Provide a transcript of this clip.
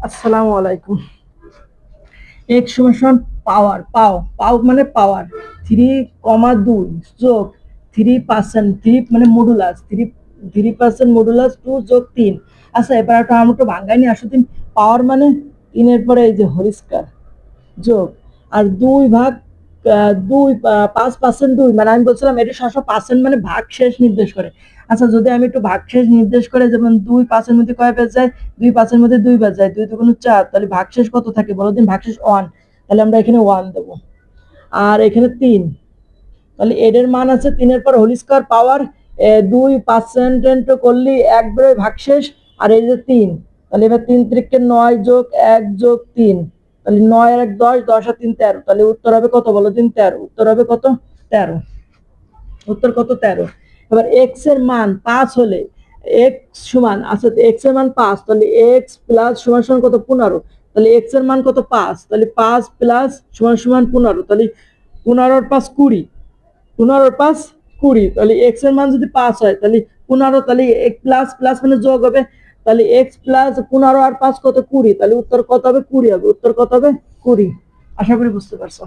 আসসালামু আলাইকুম। এক্স সমান পাওয়ার পাও মানে পাওয়ার 3,2 যোগ 3% 3 মানে মডুলাস 3% মডুলাস 2 যোগ 3। আচ্ছা এবার একটা আমরা একটু ভাঙ্গাই নিয়ে আসো তিন। পাওয়ার মানে 3-এর পরে এই যে হোল স্কয়ার যোগ আর 2 ভাগ 2 5% 2 মানে আমি বলছিলাম এটা সবসময় পার্সেন্ট মানে ভাগ শেষ নির্দেশ করে। আচ্ছা যদি আমি একটু ভাগ শেষ নির্দেশ করে যেমন 2 5-এর মধ্যে কয় বেজ যায়, 2 5-এর মধ্যে 2 বেজ যায়, 2 দুগুণ 4, তাহলে ভাগ শেষ কত থাকে বলো দিন? ভাগ শেষ 1, তাহলে আমরা এখানে 1 দেব। আর এখানে 3, তাহলে এর মান আছে 3-এর পর হোল স্কয়ার পাওয়ার 2% করলে একবারে ভাগশেষ। আর এই যে 3, তাহলে এবার 3 ত্রিকে 9 যোগ 1 যোগ 3, তাহলে 9 আর 1 10, 10 আর 3 13, তাহলে উত্তর হবে কত বলো দিন? 13। উত্তর হবে কত? 13। উত্তর কত? 13। এবার এক্স এর মান 5 হলে এক্স সমান, আচ্ছা এক্স এর মান 5, তাহলে এক্স প্লাস সমান সমান কত? 15। তাহলে এক্স এর মান কত? 5, তাহলে 5 প্লাস সমান সমান 15, তাহলে 15 আর 5 20, 15 আর 5 20, তাহলে এক্স এর মান যদি 5 হয় তাহলে 15, তাহলে প্লাস প্লাস মানে যোগ হবে, তাহলে এক্স প্লাস 15 আর 5 কত? 20, তাহলে উত্তর কত হবে? 20 হবে। উত্তর কত হবে? 20। আশা করি বুঝতে পারছো।